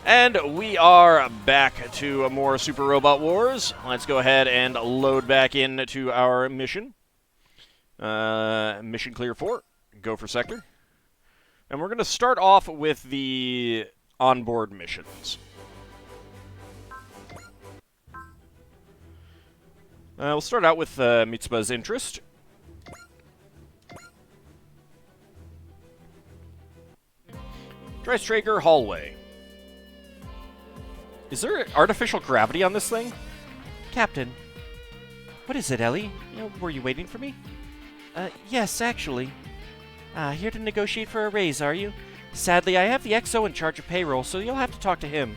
And we are back to more Super Robot Wars. Let's go ahead and load back into our mission. Mission clear 4. Go for sector. And we're going to start off with the onboard missions. We'll start out with Mitsuba's interest. Dreistrager Hallway. Is there artificial gravity on this thing? Captain. What is it, Ellie? Were you waiting for me? Yes, actually. Here to negotiate for a raise, are you? Sadly, I have the XO in charge of payroll, so you'll have to talk to him.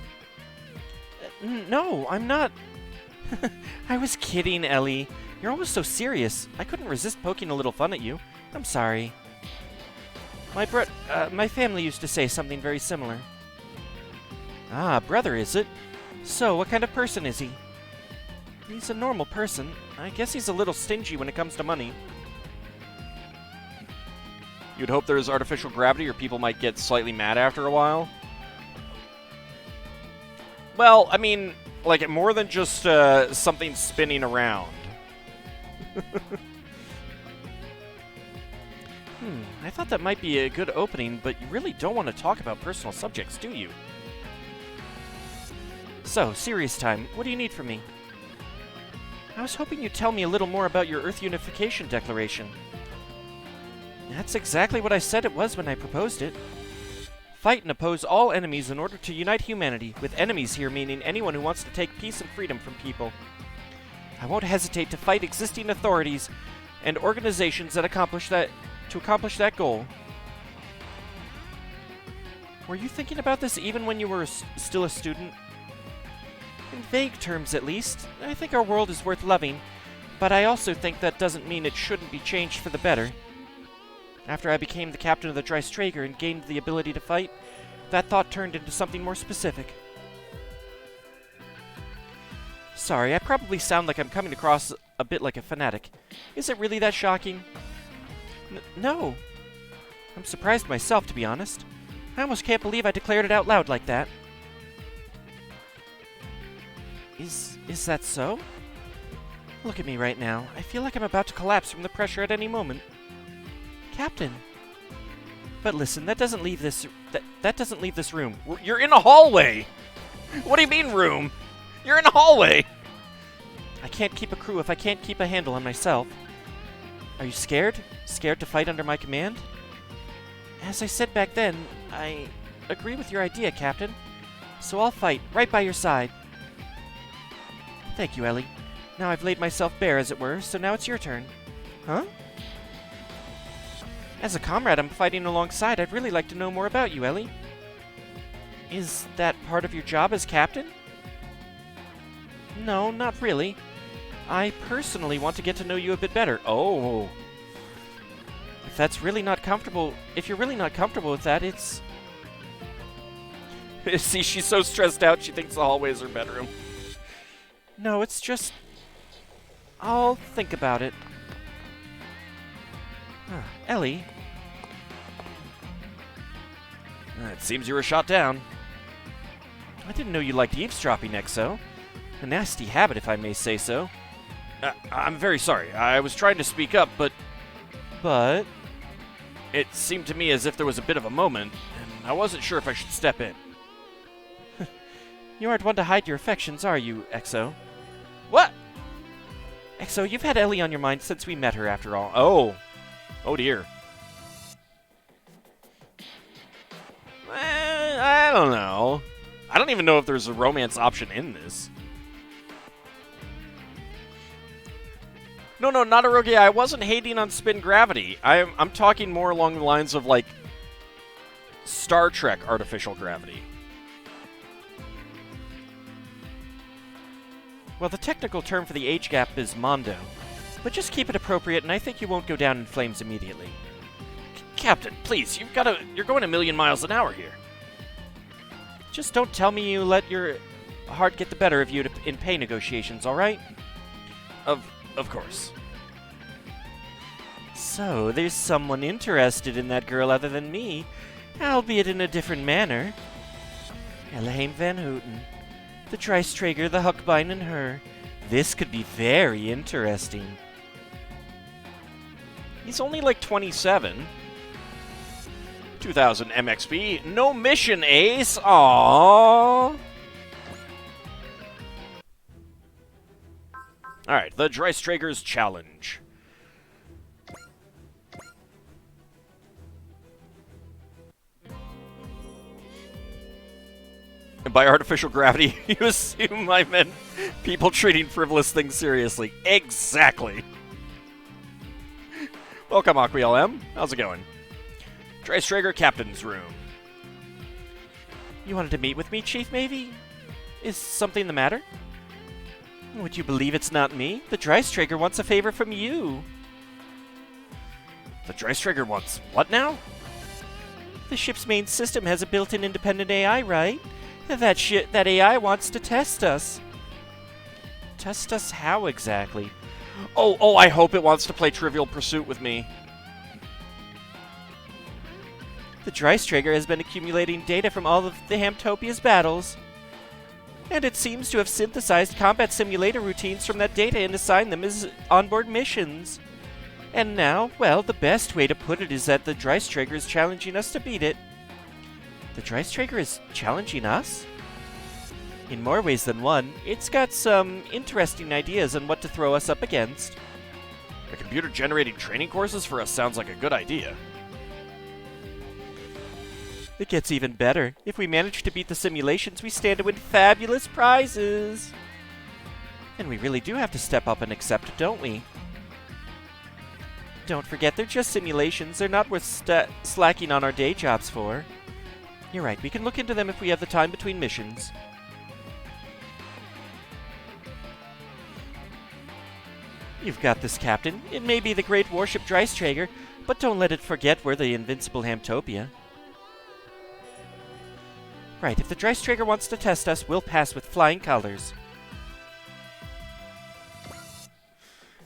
No, I'm not. I was kidding, Ellie. You're always so serious. I couldn't resist poking a little fun at you. I'm sorry. My family used to say something very similar. Ah, brother, is it? So, what kind of person is he? He's a normal person. I guess he's a little stingy when it comes to money. You'd hope there's artificial gravity or people might get slightly mad after a while. Well, I mean, like more than just something spinning around. I thought that might be a good opening, but you really don't want to talk about personal subjects, do you? So, serious time. What do you need from me? I was hoping you'd tell me a little more about your Earth Unification Declaration. That's exactly what I said it was when I proposed it. Fight and oppose all enemies in order to unite humanity, with enemies here meaning anyone who wants to take peace and freedom from people. I won't hesitate to fight existing authorities and organizations that accomplish that goal. Were you thinking about this even when you were still a student? In vague terms, at least. I think our world is worth loving, but I also think that doesn't mean it shouldn't be changed for the better. After I became the captain of the Dreistrager and gained the ability to fight, that thought turned into something more specific. Sorry, I probably sound like I'm coming across a bit like a fanatic. Is it really that shocking? No. I'm surprised myself, to be honest. I almost can't believe I declared it out loud like that. Is that so? Look at me right now. I feel like I'm about to collapse from the pressure at any moment. Captain. But listen, that doesn't leave this room. You're in a hallway. What do you mean room? You're in a hallway. I can't keep a crew if I can't keep a handle on myself. Are you scared? Scared to fight under my command? As I said back then, I agree with your idea, Captain. So I'll fight, right by your side. Thank you, Ellie. Now I've laid myself bare, as it were, so now it's your turn. Huh? As a comrade I'm fighting alongside, I'd really like to know more about you, Ellie. Is that part of your job as captain? No, not really. I personally want to get to know you a bit better. Oh. If you're really not comfortable with that, it's... See, she's so stressed out, she thinks the hallway is her bedroom. No, it's just... I'll think about it. Ellie? It seems you were shot down. I didn't know you liked eavesdropping, XO. A nasty habit, if I may say so. I'm very sorry. I was trying to speak up, but... But? It seemed to me as if there was a bit of a moment, and I wasn't sure if I should step in. You aren't one to hide your affections, are you, XO? What? XO, you've had Ellie on your mind since we met her, after all. Oh. Oh, dear. I don't know. I don't even know if there's a romance option in this. No, not Erogia. I wasn't hating on spin gravity. I'm talking more along the lines of, like, Star Trek artificial gravity. Well, the technical term for the age gap is Mondo. But just keep it appropriate, and I think you won't go down in flames immediately. Captain, please, you're going a million miles an hour here. Just don't tell me you let your heart get the better of you in pay negotiations, all right? Of course. So, there's someone interested in that girl other than me, albeit in a different manner. Elheim Van Houten. The Dreistrager, the Huckbein, and her. This could be very interesting. He's only like 27. 2000 MXP. No mission, Ace. Aww. Alright, the Dreistrager's Challenge. And by artificial gravity, you assume I meant people treating frivolous things seriously. Exactly. Welcome, AquaLM. How's it going? Dreistrager Captain's Room. You wanted to meet with me, Chief Mavie? Is something the matter? Would you believe it's not me? The Dreistrager wants a favor from you. The Dreistrager wants what now? The ship's main system has a built-in independent AI, right? That AI wants to test us. Test us how exactly? Oh, I hope it wants to play Trivial Pursuit with me. The Dreistrager has been accumulating data from all of the Hamtopia's battles. And it seems to have synthesized combat simulator routines from that data and assigned them as onboard missions. And now, well, the best way to put it is that the Dreistrager is challenging us to beat it. The Dreistrager is challenging us? In more ways than one, it's got some interesting ideas on what to throw us up against. The computer-generating training courses for us sounds like a good idea. It gets even better. If we manage to beat the simulations, we stand to win fabulous prizes. And we really do have to step up and accept, don't we? Don't forget, they're just simulations. They're not worth slacking on our day jobs for. You're right, we can look into them if we have the time between missions. You've got this, Captain. It may be the great warship Dreistrager, but don't let it forget we're the invincible Hamtopia. Right, if the Dreistrager wants to test us, we'll pass with flying colors.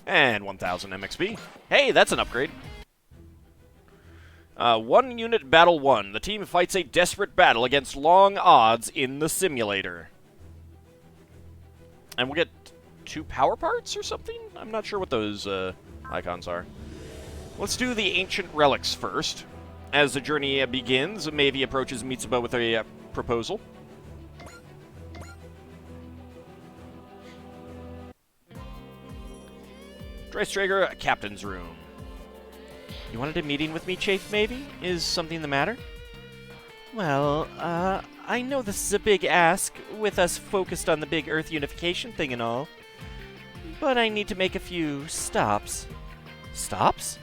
And 1000 MXP. Hey, that's an upgrade. 1 unit battle 1. The team fights a desperate battle against long odds in the simulator. And we'll get 2 power parts or something? I'm not sure what those icons are. Let's do the ancient relics first. As the journey begins, Mavie approaches Mitsuba with a proposal. Dreistrager Captain's Room. You wanted a meeting with me, Chief Mavie? Is something the matter? Well, I know this is a big ask, with us focused on the big Earth unification thing and all. But I need to make a few stops. Stops?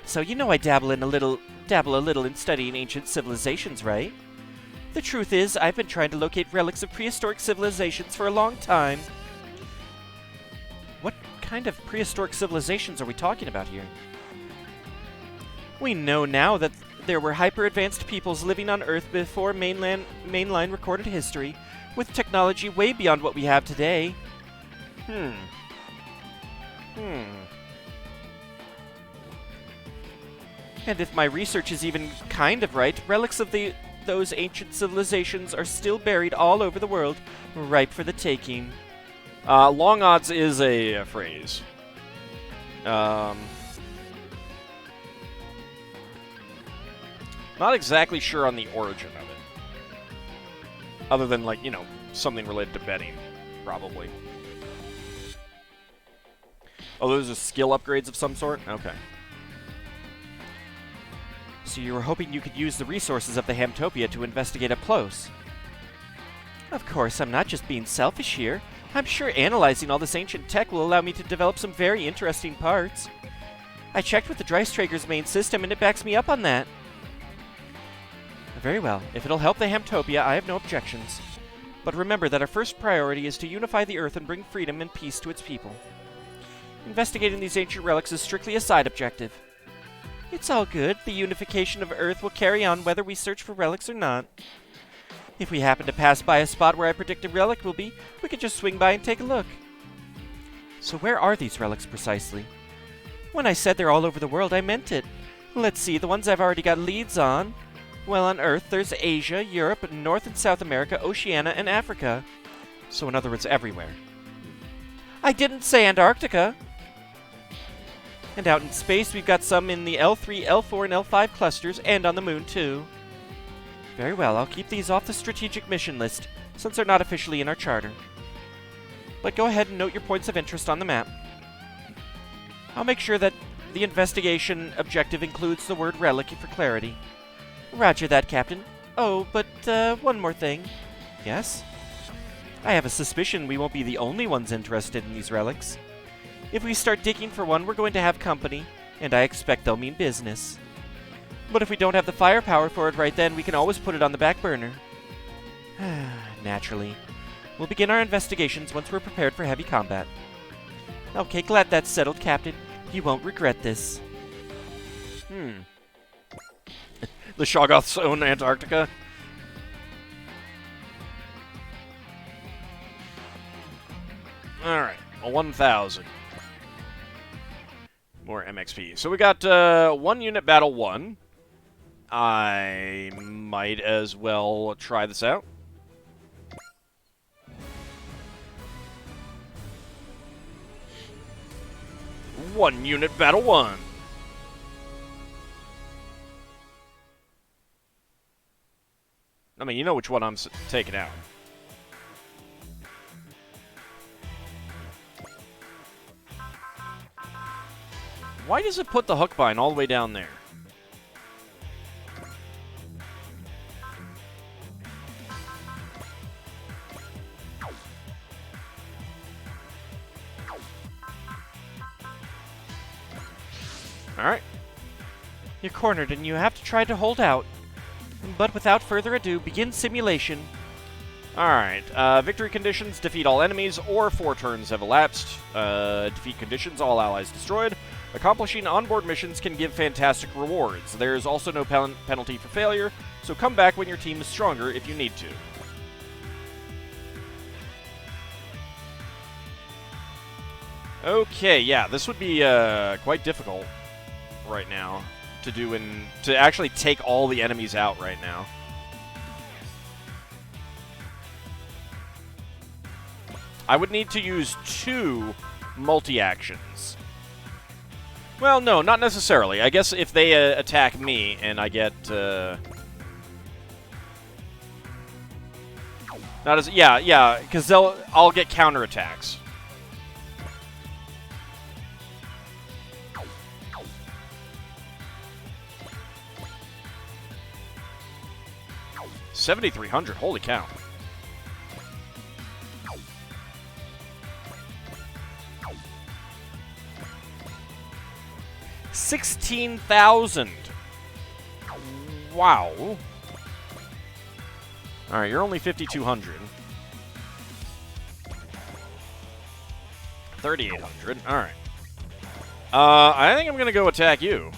So you know I dabble a little in studying ancient civilizations, right? The truth is, I've been trying to locate relics of prehistoric civilizations for a long time. What kind of prehistoric civilizations are we talking about here? We know now that there were hyper-advanced peoples living on Earth before mainline recorded history, with technology way beyond what we have today. And if my research is even kind of right, relics of those ancient civilizations are still buried all over the world, ripe for the taking. Long odds is a phrase. Not exactly sure on the origin of it. Other than, like, you know, something related to betting, probably. Oh, those are skill upgrades of some sort? Okay. So you were hoping you could use the resources of the Hamtopia to investigate up close? Of course, I'm not just being selfish here. I'm sure analyzing all this ancient tech will allow me to develop some very interesting parts. I checked with the Dreistrager's main system, and it backs me up on that. Very well. If it'll help the Hamtopia, I have no objections. But remember that our first priority is to unify the Earth and bring freedom and peace to its people. Investigating these ancient relics is strictly a side objective. It's all good. The unification of Earth will carry on whether we search for relics or not. If we happen to pass by a spot where I predict a relic will be, we can just swing by and take a look. So where are these relics precisely? When I said they're all over the world, I meant it. Let's see, the ones I've already got leads on. Well, on Earth, there's Asia, Europe, North and South America, Oceania, and Africa. So in other words, everywhere. I didn't say Antarctica! And out in space, we've got some in the L3, L4, and L5 clusters, and on the moon, too. Very well, I'll keep these off the strategic mission list, since they're not officially in our charter. But go ahead and note your points of interest on the map. I'll make sure that the investigation objective includes the word relic for clarity. Roger that, Captain. Oh, but one more thing. Yes? I have a suspicion we won't be the only ones interested in these relics. If we start digging for one, we're going to have company, and I expect they'll mean business. But if we don't have the firepower for it right then, we can always put it on the back burner. Naturally. We'll begin our investigations once we're prepared for heavy combat. Okay, glad that's settled, Captain. You won't regret this. The Shoggoth's own Antarctica. Alright, 1,000. More MXP. So we got 1 unit battle 1. I might as well try this out. One unit battle 1. I mean, you know which one I'm taking out. Why does it put the hookbind all the way down there? Alright. You're cornered and you have to try to hold out. But without further ado, begin simulation. Alright, victory conditions, defeat all enemies, or 4 turns have elapsed. Defeat conditions, all allies destroyed. Accomplishing onboard missions can give fantastic rewards. There's also no penalty for failure, so come back when your team is stronger if you need to. Okay, yeah, this would be quite difficult right now to do to actually take all the enemies out right now. I would need to use 2 multi-actions. Well, no, not necessarily. I guess if they attack me and I get not as yeah, because I'll get counterattacks. $7,300. Holy cow. $16,000. Wow. All right, you're only 5,200. 3,800. All right. I think I'm gonna go attack you.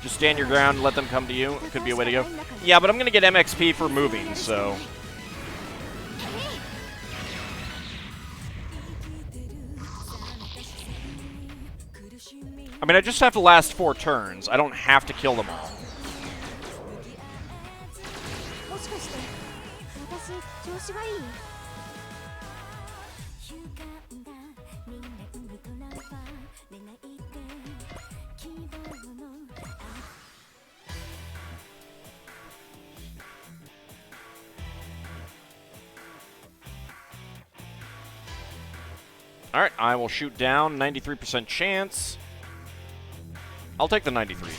Just stand your ground and let them come to you. Could be a way to go. Yeah, but I'm going to get MXP for moving, so... I mean, I just have to last 4 turns. I don't have to kill them all. Alright, I will shoot down. 93% chance. I'll take the 93.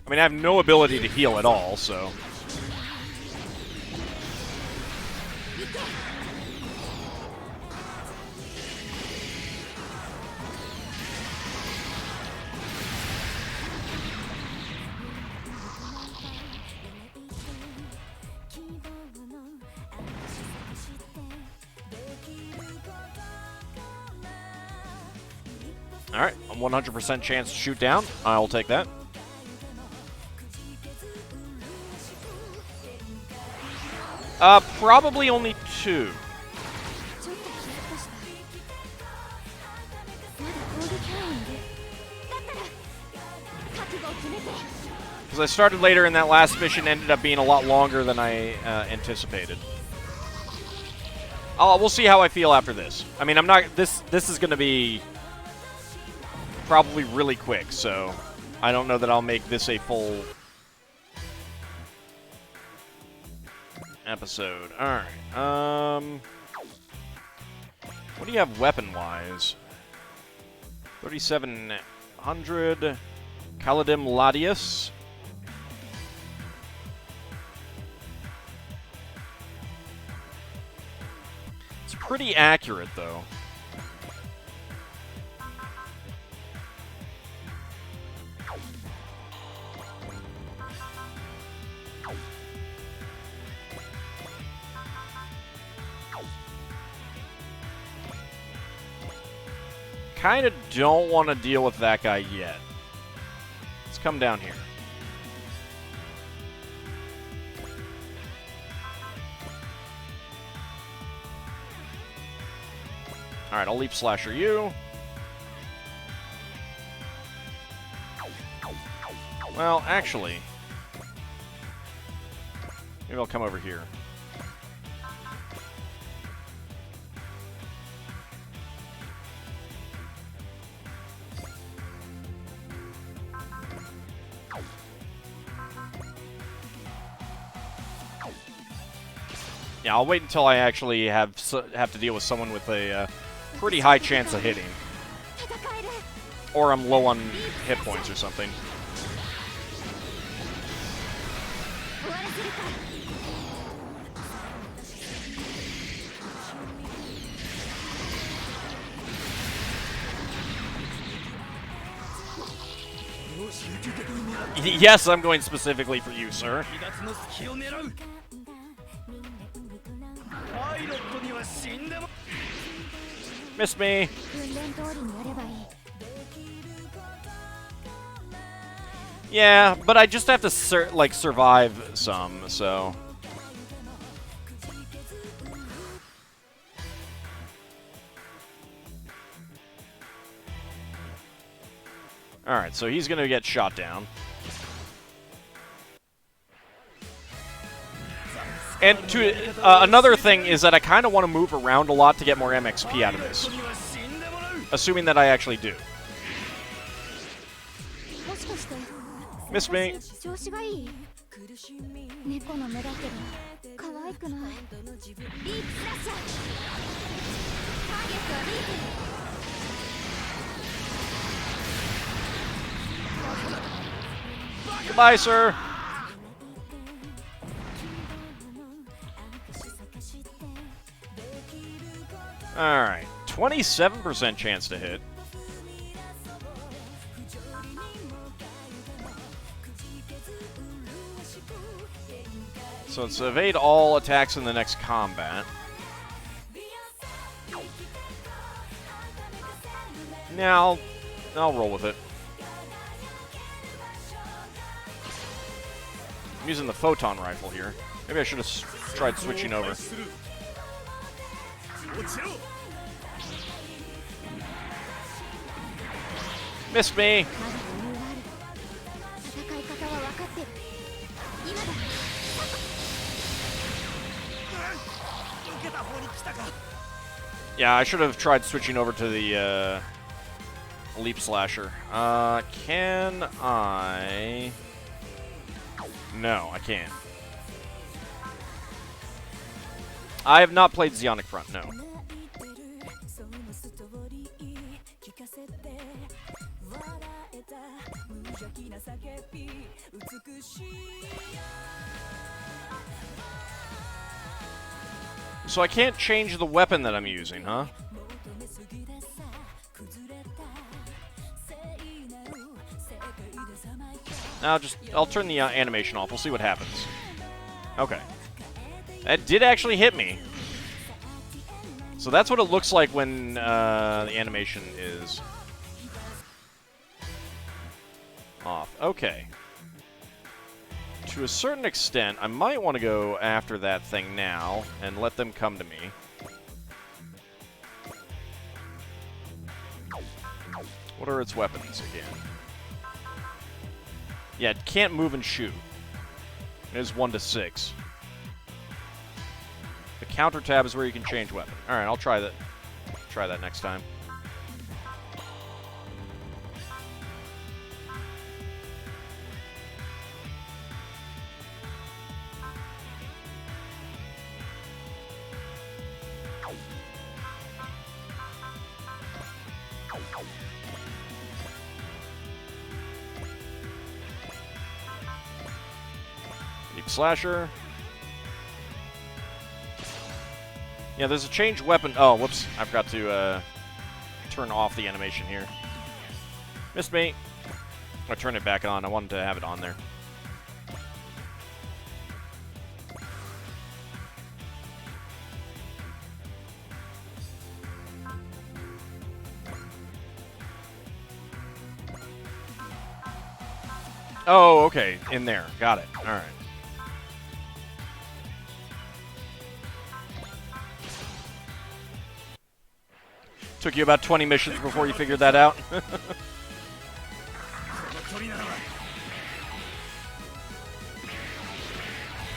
I mean, I have no ability to heal at all, so... Alright, a 100% chance to shoot down. I'll take that. Probably only 2. Because I started later and that last mission ended up being a lot longer than I anticipated. We'll see how I feel after this. I mean, I'm not... This is going to be probably really quick, so I don't know that I'll make this a full episode. Alright, what do you have weapon-wise? 3700 Kaladim Latius. It's pretty accurate, though. Kind of don't want to deal with that guy yet. Let's come down here. Alright, I'll Leap Slasher you. Well, actually, maybe I'll come over here. Yeah, I'll wait until I actually have to deal with someone with a pretty high chance of hitting. Or I'm low on hit points or something. Yes, I'm going specifically for you, sir. Missed me. Yeah, but I just have to survive some, so. Alright, so he's gonna get shot down. And another thing is that I kind of want to move around a lot to get more MXP out of this. Assuming that I actually do. Missed me. Goodbye, sir. Alright, 27% chance to hit. So it's evade all attacks in the next combat. Now, I'll roll with it. I'm using the photon rifle here. Maybe I should have tried switching over. Missed me. Yeah, I should have tried switching over to the Leap Slasher. Can I? No, I can't. I have not played Zeonic Front, no. So I can't change the weapon that I'm using, huh? I'll turn the animation off. We'll see what happens. Okay. That did actually hit me. So that's what it looks like when the animation is off. Okay. To a certain extent, I might want to go after that thing now and let them come to me. What are its weapons again? Yeah, it can't move and shoot. It is 1 to 6. The counter tab is where you can change weapon. Alright, I'll try that. Try that next time. Deep Slasher. Yeah, there's a change weapon. Oh, whoops. I forgot to turn off the animation here. Missed me. I turned it back on. I wanted to have it on there. Oh, okay. In there. Got it. All right. Took you about 20 missions before you figured that out.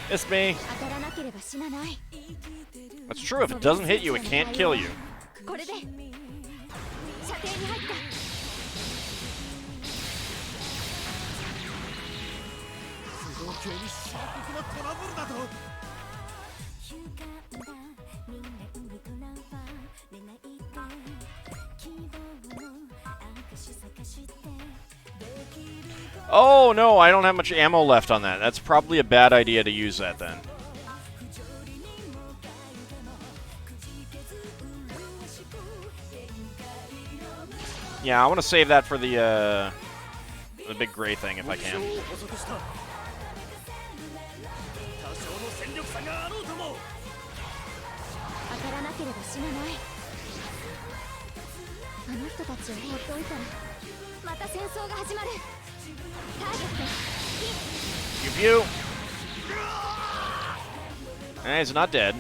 It's me. That's true. If it doesn't hit you, it can't kill you. Oh, no, I don't have much ammo left on that. That's probably a bad idea to use that then. Yeah, I want to save that for the big gray thing if I can. Pew pew. He's not dead.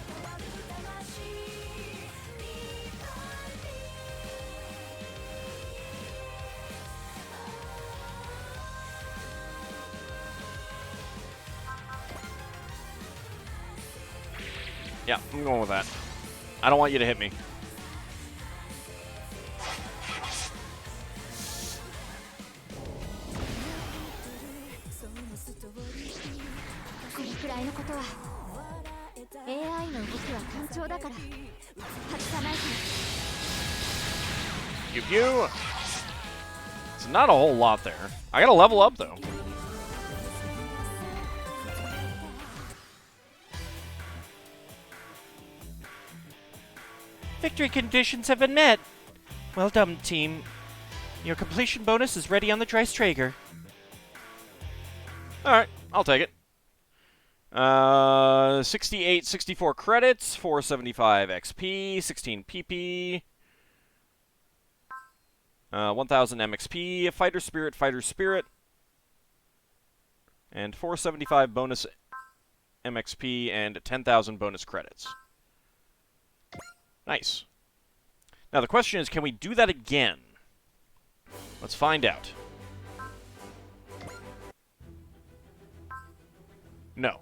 Yeah, I'm going with that. I don't want you to hit me. Pew pew. It's not a whole lot there. I gotta level up though. Victory conditions have been met. Well done, team. Your completion bonus is ready on the Dreiss Traeger. Alright, I'll take it. 68, 64 credits, 475 XP, 16 PP, 1000 MXP, Fighter Spirit, and 475 bonus MXP and 10,000 bonus credits. Nice. Now the question is, can we do that again? Let's find out. No.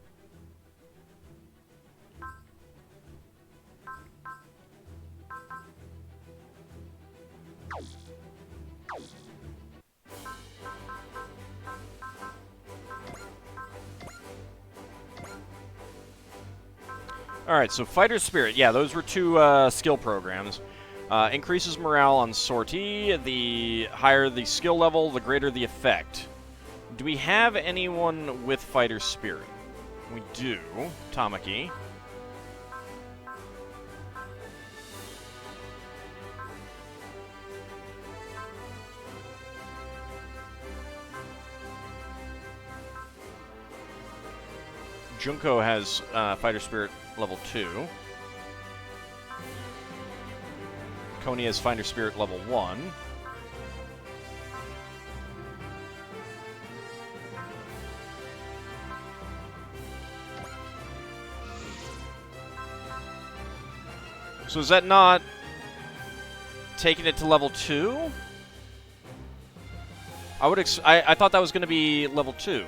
Alright, so Fighter Spirit. Yeah, those were two skill programs. Increases morale on sortie. The higher the skill level, the greater the effect. Do we have anyone with Fighter Spirit? We do. Tamaki. Junko has Fighter Spirit level 2. Coney has Fighter Spirit level 1. So is that not taking it to level 2? I thought that was going to be level 2.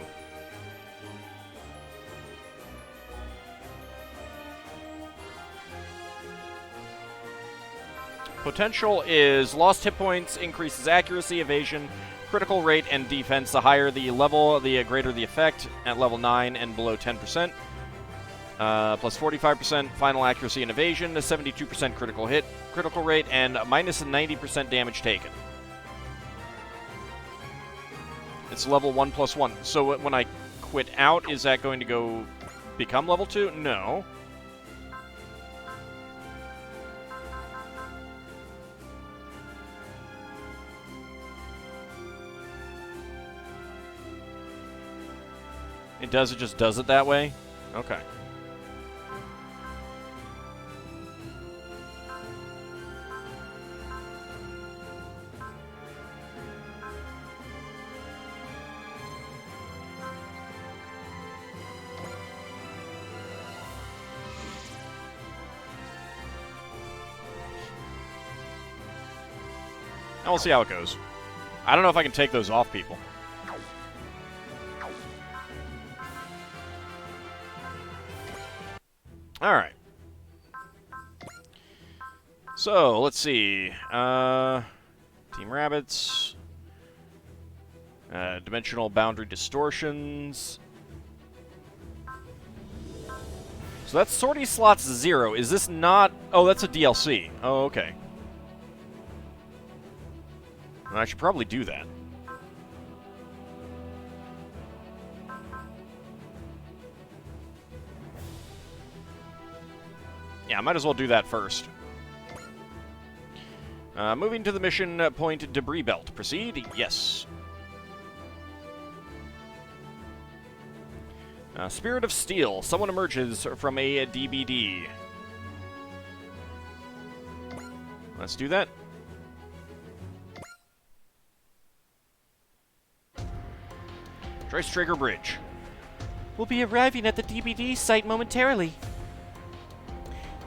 Potential is lost hit points, increases accuracy, evasion, critical rate, and defense. The higher the level, the greater the effect at level 9 and below 10%. Plus 45% final accuracy and evasion, a 72% critical hit, critical rate, and minus a 90% damage taken. It's level 1 plus 1. So when I quit out, is that going to go become level 2? No. It just does it that way? Okay. Now we'll see how it goes. I don't know if I can take those off people. Alright. So, let's see. Team Rabbits. Dimensional boundary distortions. So that's sortie slots 0. Is this not... Oh, that's a DLC. Oh, okay. Well, I should probably do that. Yeah, I might as well do that first. Moving to the mission point debris belt. Proceed? Yes. Spirit of Steel. Someone emerges from a DBD. Let's do that. Trace Trigger Bridge. We'll be arriving at the DBD site momentarily.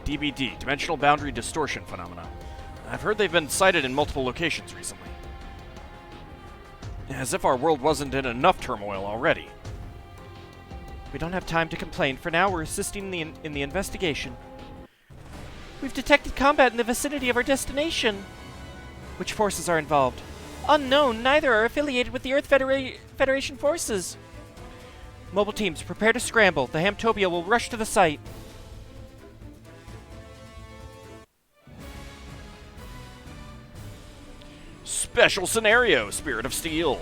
DBD, Dimensional Boundary Distortion Phenomena. I've heard they've been sighted in multiple locations recently. As if our world wasn't in enough turmoil already. We don't have time to complain. For now, we're assisting in the investigation. We've detected combat in the vicinity of our destination. Which forces are involved? Unknown. Neither are affiliated with the Earth Federation forces. Mobile teams, prepare to scramble. The Hamtobia will rush to the site. Special scenario, Spirit of Steel.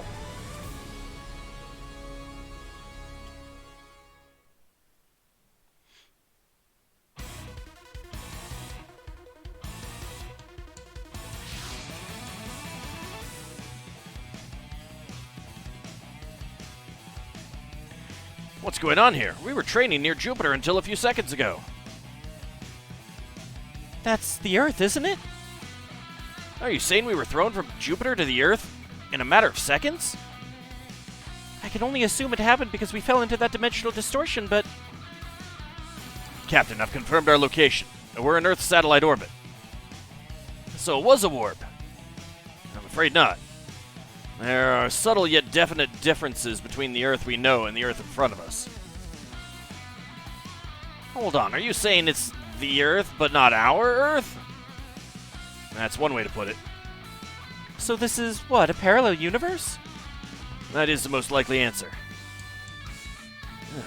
What's going on here? We were training near Jupiter until a few seconds ago. That's the Earth, isn't it? Are you saying we were thrown from Jupiter to the Earth in a matter of seconds? I can only assume it happened because we fell into that dimensional distortion, but... Captain, I've confirmed our location. We're in Earth's satellite orbit. So it was a warp? I'm afraid not. There are subtle yet definite differences between the Earth we know and the Earth in front of us. Hold on, are you saying it's the Earth, but not our Earth? That's one way to put it. So this is, what, a parallel universe? That is the most likely answer.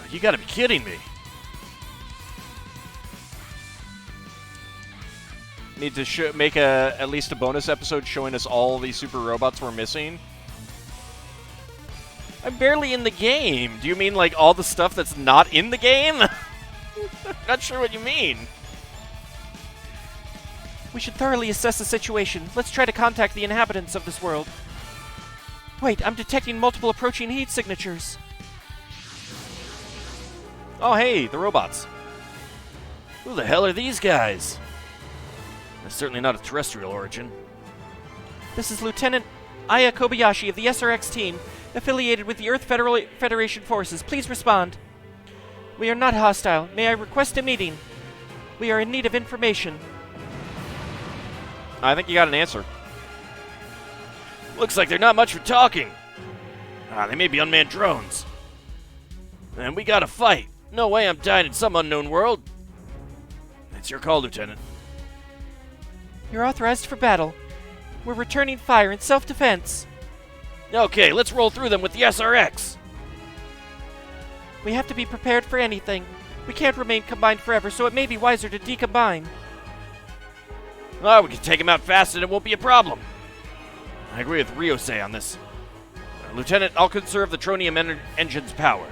You gotta be kidding me. Need to make at least a bonus episode showing us all these super robots we're missing. I'm barely in the game. Do you mean like all the stuff that's not in the game? Not sure what you mean. We should thoroughly assess the situation. Let's try to contact the inhabitants of this world. Wait, I'm detecting multiple approaching heat signatures. Oh, hey, the robots. Who the hell are these guys? They're certainly not of terrestrial origin. This is Lieutenant Aya Kobayashi of the SRX team, affiliated with the Earth Federation forces. Please respond. We are not hostile. May I request a meeting? We are in need of information. I think you got an answer. Looks like they're not much for talking. They may be unmanned drones. And we gotta fight. No way I'm dying in some unknown world. It's your call, Lieutenant. You're authorized for battle. We're returning fire in self-defense. Okay, let's roll through them with the SRX. We have to be prepared for anything. We can't remain combined forever, so it may be wiser to decombine. Oh, we can take them out fast and it won't be a problem. I agree with Ryosei on this. Lieutenant, I'll conserve the tronium engine's power.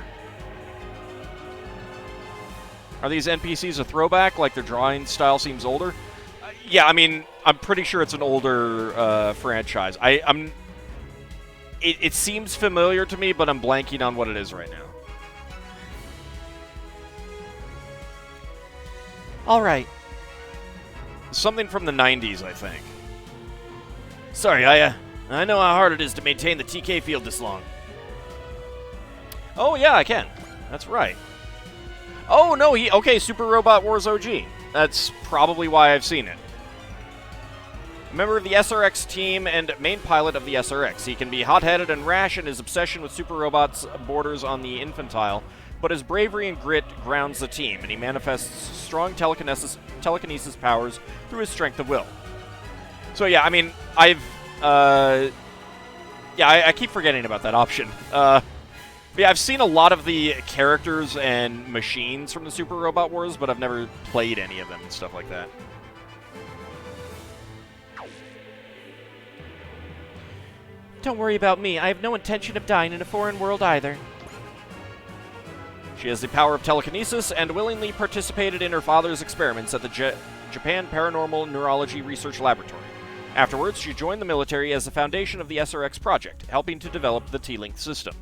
Are these NPCs a throwback? Like their drawing style seems older? Yeah, I mean, I'm pretty sure it's an older franchise. It seems familiar to me, but I'm blanking on what it is right now. All right. Something from the 90s, I think. Sorry, I know how hard it is to maintain the TK field this long. Oh, yeah, I can. That's right. Oh, no, okay, Super Robot Wars OG. That's probably why I've seen it. A member of the SRX team and main pilot of the SRX. He can be hot-headed and rash, and his obsession with super robots borders on the infantile, but his bravery and grit grounds the team, and he manifests strong telekinesis powers through his strength of will. So yeah, I mean, I keep forgetting about that option. Yeah, I've seen a lot of the characters and machines from the Super Robot Wars, but I've never played any of them and stuff like that. Don't worry about me. I have no intention of dying in a foreign world either. She has the power of telekinesis and willingly participated in her father's experiments at the Japan Paranormal Neurology Research Laboratory. Afterwards, she joined the military as the foundation of the SRX project, helping to develop the T-Link system.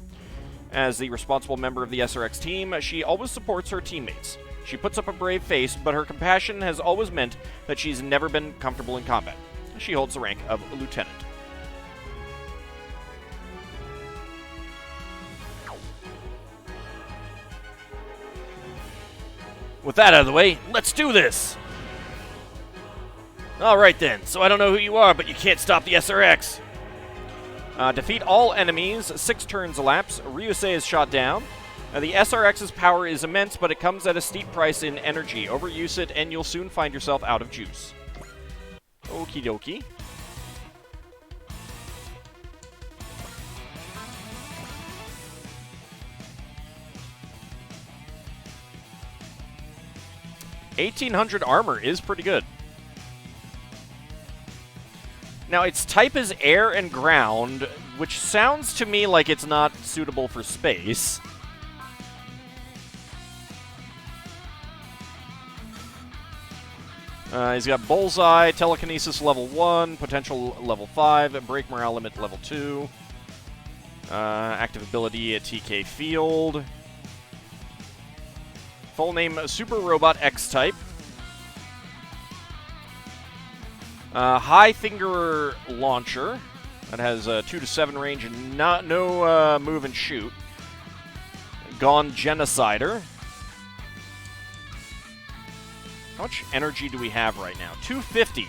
As the responsible member of the SRX team, she always supports her teammates. She puts up a brave face, but her compassion has always meant that she's never been comfortable in combat. She holds the rank of lieutenant. With that out of the way, let's do this! Alright then, so I don't know who you are, but you can't stop the SRX. Defeat all enemies, 6 turns elapse, Ryusei is shot down. The SRX's power is immense, but it comes at a steep price in energy. Overuse it, and you'll soon find yourself out of juice. Okie dokie. $1,800 armor is pretty good. Now, its type is air and ground, which sounds to me like it's not suitable for space. He's got Bullseye, Telekinesis level 1, Potential level 5, Break Morale Limit level 2, Active Ability at TK Field. Full name, Super Robot X-Type. High Finger Launcher. That has 2 to 7 range and no move and shoot. Gone Genocider. How much energy do we have right now? 250.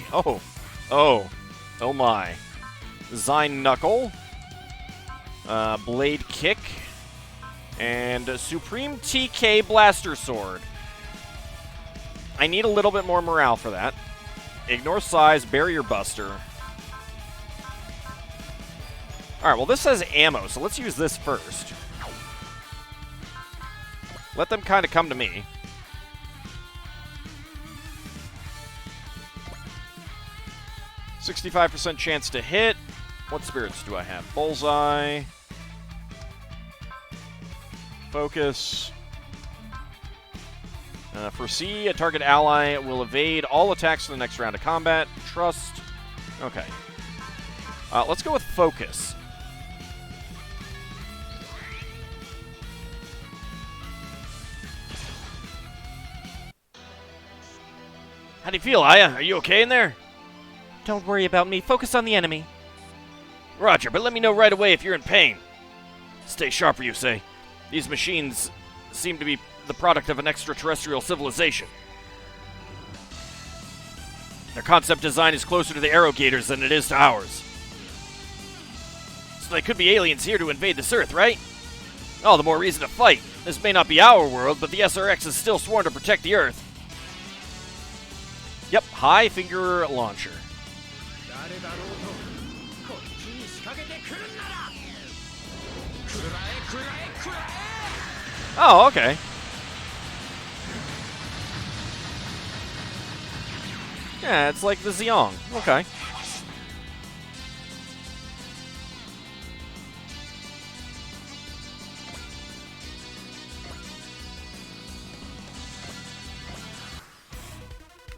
Oh my. Zine Knuckle. Blade Kick. And Supreme TK Blaster Sword. I need a little bit more morale for that. Ignore size, Barrier Buster. Alright, well this has ammo, so let's use this first. Let them kind of come to me. %65% chance to hit. What spirits do I have? Bullseye. Focus. Foresee, a target ally will evade all attacks in the next round of combat. Trust. Okay. Let's go with Focus. How do you feel, Aya? Are you okay in there? Don't worry about me. Focus on the enemy. Roger, but let me know right away if you're in pain. Stay sharp, Ryusei. These machines seem to be the product of an extraterrestrial civilization. Their concept design is closer to the Arrowgators than it is to ours. So they could be aliens here to invade this Earth, right? All the more reason to fight. This may not be our world, but the SRX is still sworn to protect the Earth. Yep, high finger launcher. Oh, okay. Yeah, it's like the Xiong. Okay.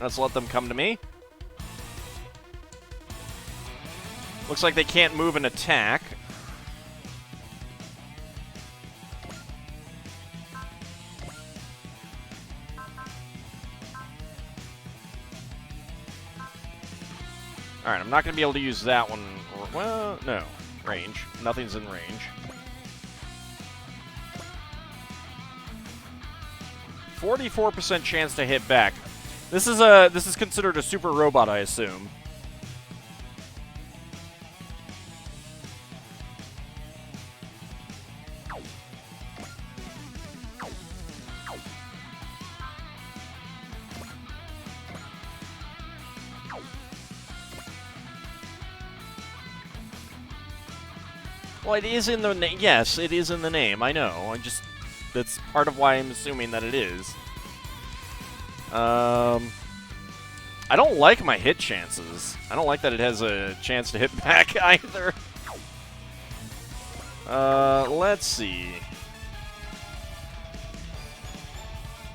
Let's let them come to me. Looks like they can't move and attack. Alright, I'm not going to be able to use that one. Or, well, no. Range. Nothing's in range. 44% chance to hit back. This is considered a super robot, I assume. Well, it is in the name. Yes, it is in the name. I know. That's part of why I'm assuming that it is. I don't like my hit chances. I don't like that it has a chance to hit back either. Let's see.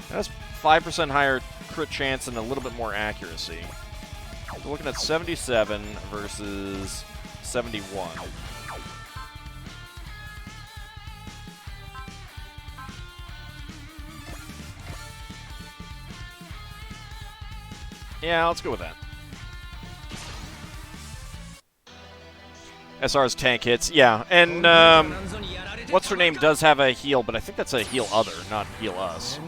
That's 5% higher crit chance and a little bit more accuracy. We're looking at 77 versus 71. Yeah, let's go with that. SR's tank hits, yeah. And, what's her name does have a heal, but I think that's a heal other, not heal us.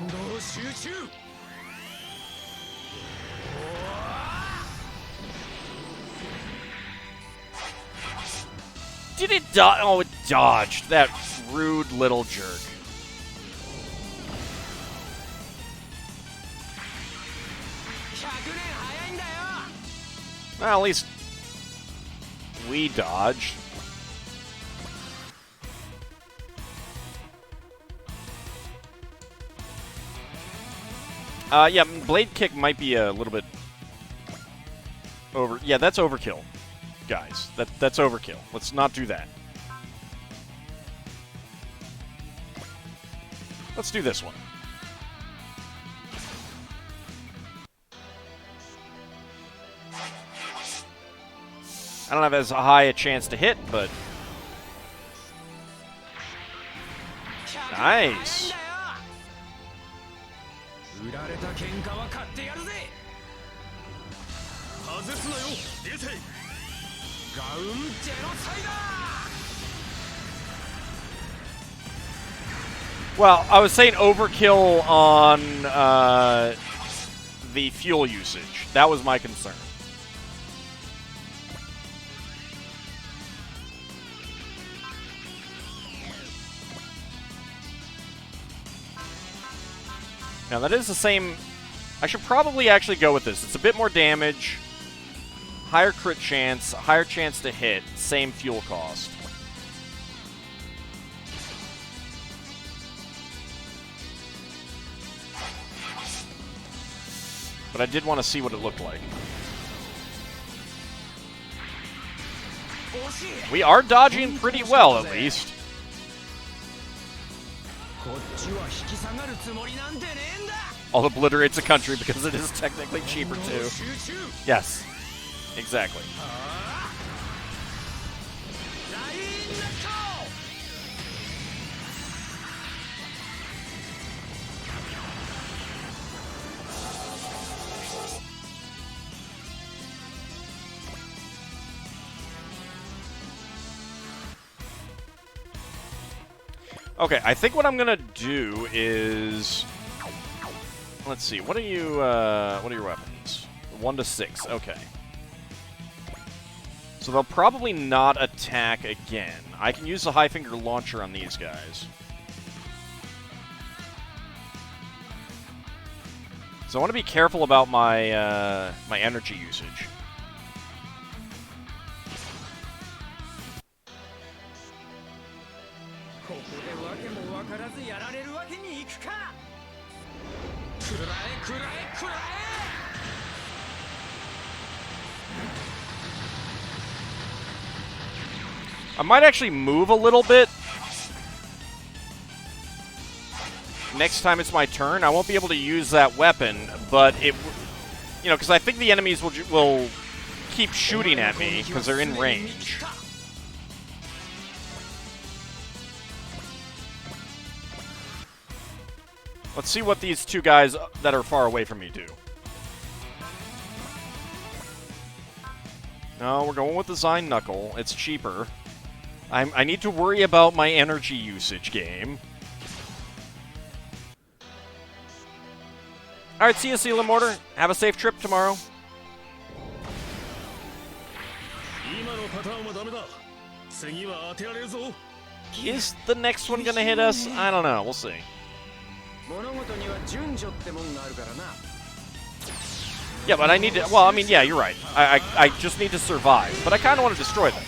Did it dodge? Oh, it dodged. That rude little jerk. Well, at least we dodged. Yeah, Blade Kick might be a little bit over. Yeah, that's overkill, guys. That's overkill. Let's not do that. Let's do this one. I don't have as high a chance to hit, but... Nice! Well, I was saying overkill on the fuel usage. That was my concern. Now, that is the same... I should probably actually go with this. It's a bit more damage, higher crit chance, higher chance to hit, same fuel cost. But I did want to see what it looked like. We are dodging pretty well, at least. All obliterates a country because it is technically cheaper too. Yes, exactly. Okay, I think what I'm gonna do is, let's see, what are your weapons? 1 to 6. Okay. So they'll probably not attack again. I can use the High Finger Launcher on these guys. So I want to be careful about my my energy usage. I might actually move a little bit. Next time it's my turn, I won't be able to use that weapon, but it, you know, because I think the enemies will keep shooting at me because they're in range. Let's see what these two guys that are far away from me do. No, we're going with the Zine Knuckle. It's cheaper. I need to worry about my energy usage, game. Alright, see you, Seal Mortar. Have a safe trip tomorrow. Is the next one gonna hit us? I don't know. We'll see. Yeah, but I need to... Well, I mean, yeah, you're right. I just need to survive. But I kind of want to destroy them.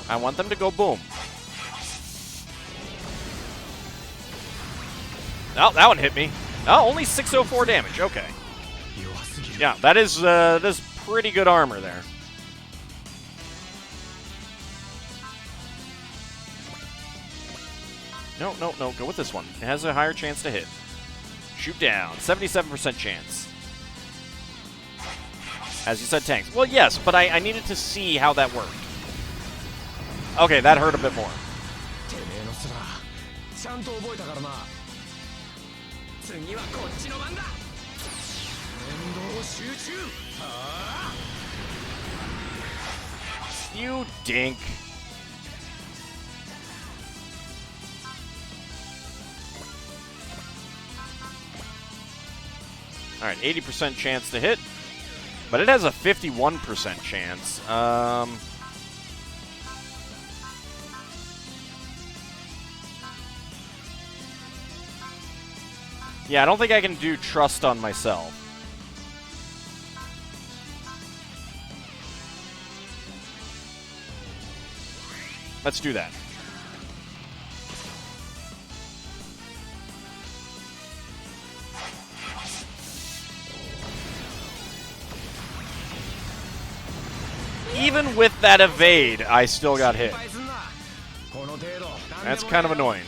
I want them to go boom. Oh, that one hit me. Oh, only 604 damage. Okay. Yeah, that is pretty good armor there. No, no, no. Go with this one. It has a higher chance to hit. Shoot down. 77% chance. As you said, tanks. Well, yes, but I needed to see how that worked. Okay, that hurt a bit more. You dink. Alright, 80% chance to hit. But it has a 51% chance. Yeah, I don't think I can do trust on myself. Let's do that. Even with that evade, I still got hit. That's kind of annoying.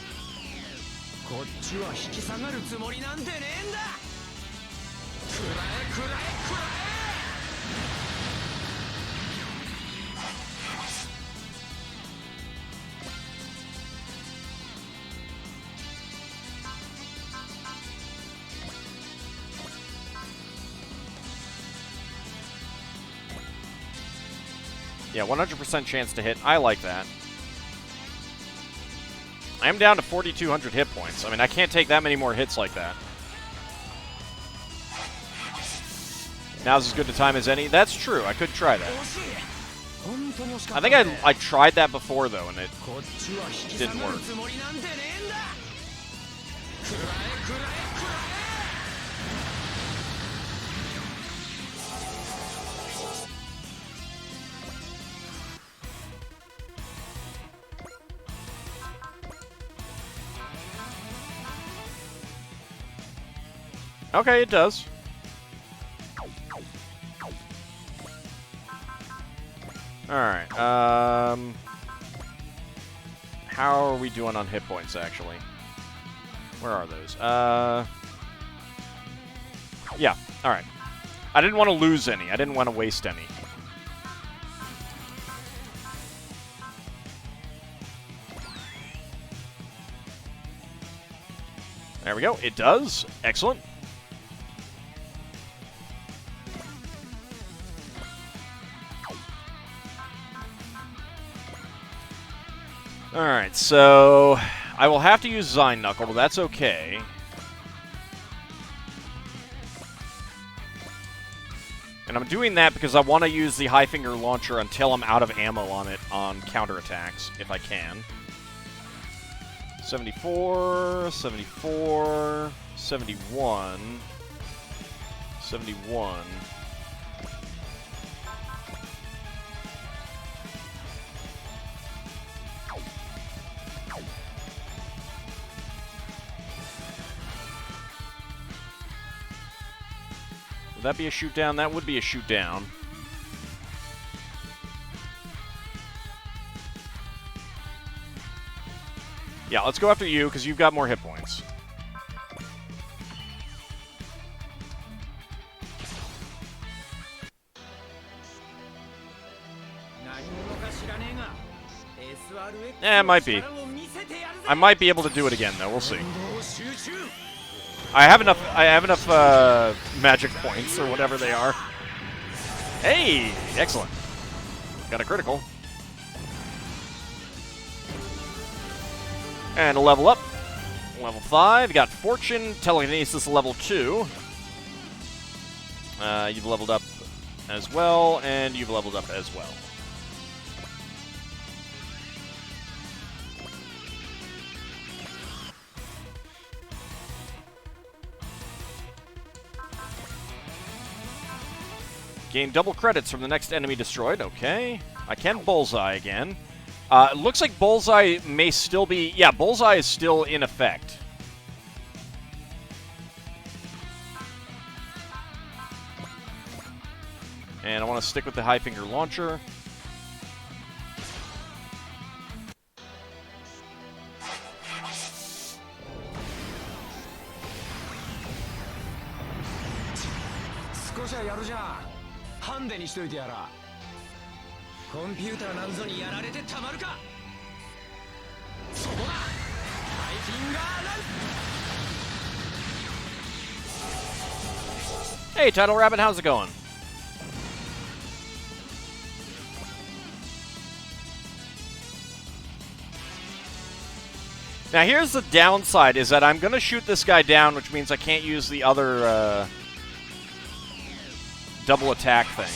Yeah, 100% chance to hit. I like that. I am down to 4,200 hit points. I mean, I can't take that many more hits like that. Now's as good a time as any. That's true. I could try that. I think I tried that before, though, and it didn't work. Okay, it does. Alright, how are we doing on hit points, actually? Where are those? Yeah, alright. I didn't want to lose any. I didn't want to waste any. There we go. It does. Excellent. Alright, so I will have to use Zine Knuckle, but that's okay. And I'm doing that because I want to use the high finger launcher until I'm out of ammo on it on counterattacks, if I can. 74, 74, 71, 71. Would that be a shoot down? That would be a shoot down. Yeah, let's go after you, because you've got more hit points. Eh, it might be. I might be able to do it again, though. We'll see. I have enough magic points, or whatever they are. Hey! Excellent. Got a critical. And a level up. Level 5. You got Fortune, Telekinesis level 2. You've leveled up as well, and you've leveled up as well. Gain double credits from the next enemy destroyed. Okay. I can bullseye again. It looks like bullseye may still be... Yeah, bullseye is still in effect. And I want to stick with the high finger launcher. Hey, Title Rabbit, how's it going? Now, here's the downside, is that I'm going to shoot this guy down, which means I can't use the other double attack thing.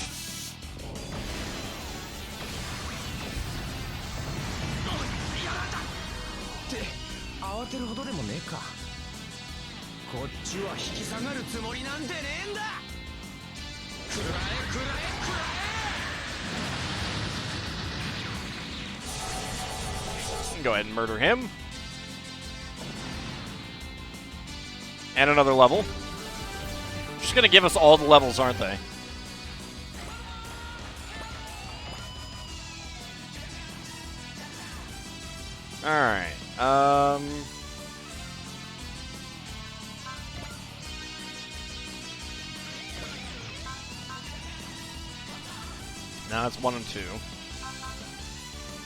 Go ahead and murder him. And another level. Just gonna give us all the levels, aren't they? Alright. Now it's 1 and 2.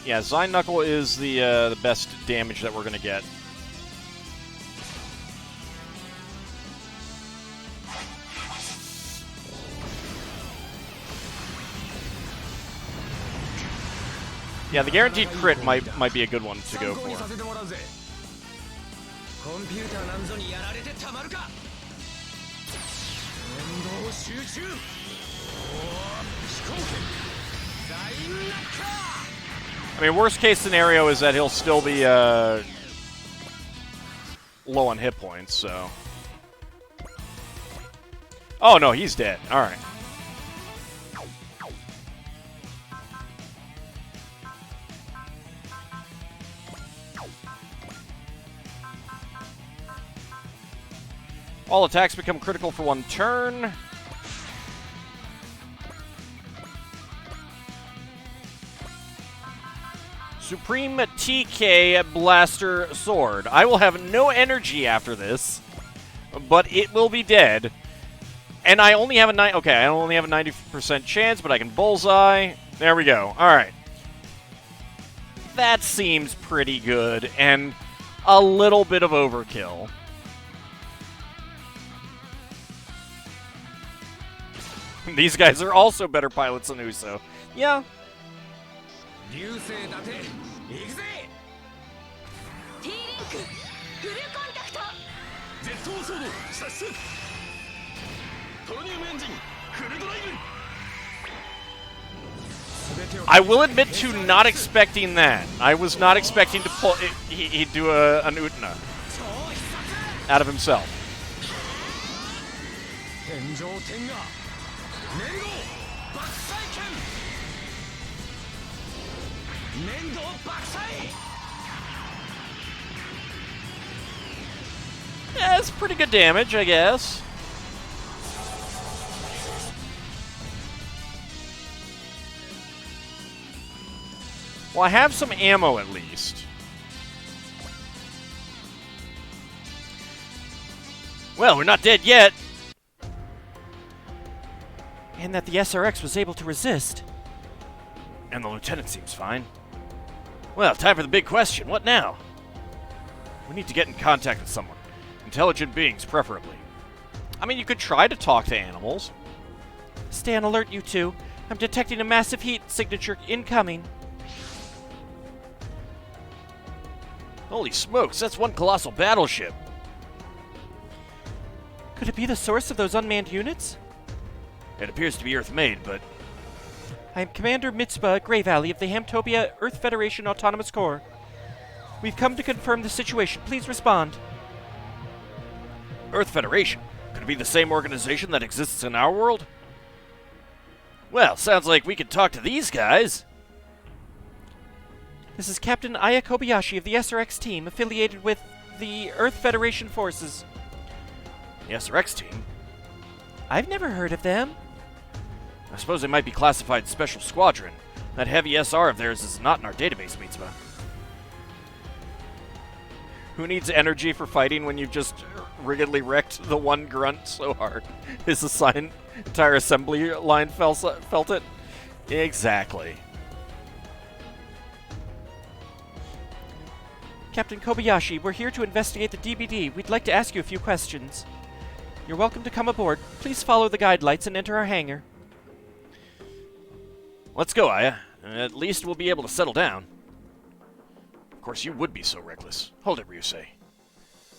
Yeah, Zine Knuckle is the best damage that we're gonna get. Yeah, the guaranteed crit might be a good one to go for. I mean, worst case scenario is that he'll still be low on hit points, so... Oh, no, he's dead. Alright. All attacks become critical for 1 turn. Supreme TK Blaster Sword. I will have no energy after this, but it will be dead. And I only have a I only have a 90% chance, but I can bullseye. There we go. All right. That seems pretty good, and a little bit of overkill. These guys are also better pilots than Uso. Yeah. I will admit to not expecting that. I was not expecting to pull... He'd do an Utna out of himself. Yeah, it's pretty good damage, I guess. Well, I have some ammo at least. Well, we're not dead yet. And that the SRX was able to resist. And the lieutenant seems fine. Well, time for the big question. What now? We need to get in contact with someone. Intelligent beings, preferably. I mean, you could try to talk to animals. Stay on alert, you two. I'm detecting a massive heat signature incoming. Holy smokes, that's one colossal battleship. Could it be the source of those unmanned units? It appears to be Earth-made, but... I am Commander Mitzvah Grey Valley of the Hamtopia Earth Federation Autonomous Corps. We've come to confirm the situation. Please respond. Earth Federation? Could it be the same organization that exists in our world? Well, sounds like we could talk to these guys. This is Captain Aya Kobayashi of the SRX team, affiliated with the Earth Federation forces. The SRX team? I've never heard of them. I suppose they might be classified Special Squadron. That heavy SR of theirs is not in our database, Mitzvah. Who needs energy for fighting when you've just riggedly wrecked the one grunt so hard? His entire assembly line felt it? Exactly. Captain Kobayashi, we're here to investigate the DBD. We'd like to ask you a few questions. You're welcome to come aboard. Please follow the guide lights and enter our hangar. Let's go, Aya. At least we'll be able to settle down. Of course, you would be so reckless. Hold it, Ryusei.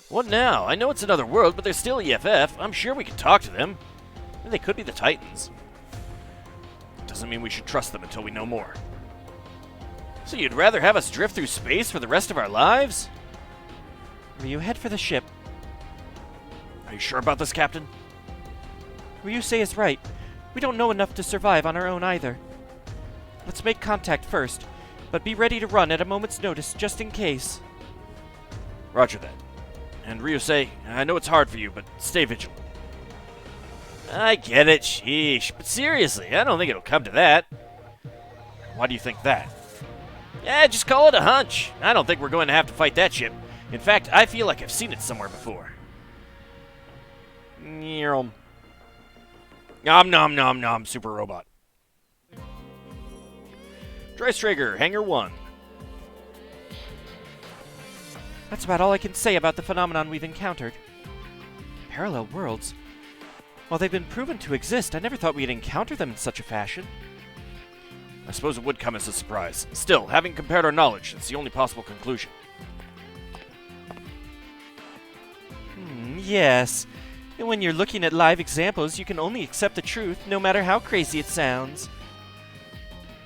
What now? I know it's another world, but they're still EFF. I'm sure we can talk to them. They could be the Titans. Doesn't mean we should trust them until we know more. So you'd rather have us drift through space for the rest of our lives? Ryu, head for the ship. Are you sure about this, Captain? Ryusei is right. We don't know enough to survive on our own either. Let's make contact first, but be ready to run at a moment's notice just in case. Roger that. And Ryusei, I know it's hard for you, but stay vigilant. I get it, sheesh. But seriously, I don't think it'll come to that. Why do you think that? Yeah, just call it a hunch. I don't think we're going to have to fight that ship. In fact, I feel like I've seen it somewhere before. Nom nom nom nom, super robot. Dreistrager, Hangar 1. That's about all I can say about the phenomenon we've encountered. Parallel worlds? While they've been proven to exist, I never thought we'd encounter them in such a fashion. I suppose it would come as a surprise. Still, having compared our knowledge, it's the only possible conclusion. Yes. And when you're looking at live examples, you can only accept the truth, no matter how crazy it sounds.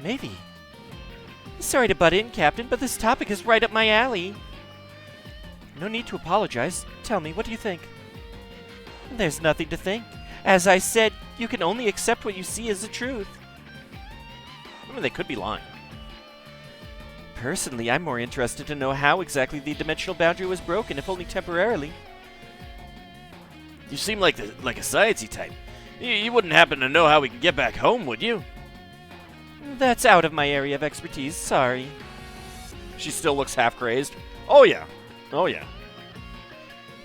Maybe. Sorry to butt in, Captain, but this topic is right up my alley. No need to apologize. Tell me, what do you think? There's nothing to think. As I said, you can only accept what you see as the truth. I mean, they could be lying. Personally, I'm more interested to know how exactly the dimensional boundary was broken, if only temporarily. You seem like a sciencey type. You wouldn't happen to know how we can get back home, would you? That's out of my area of expertise, sorry. She still looks half crazed. Oh yeah. Oh yeah.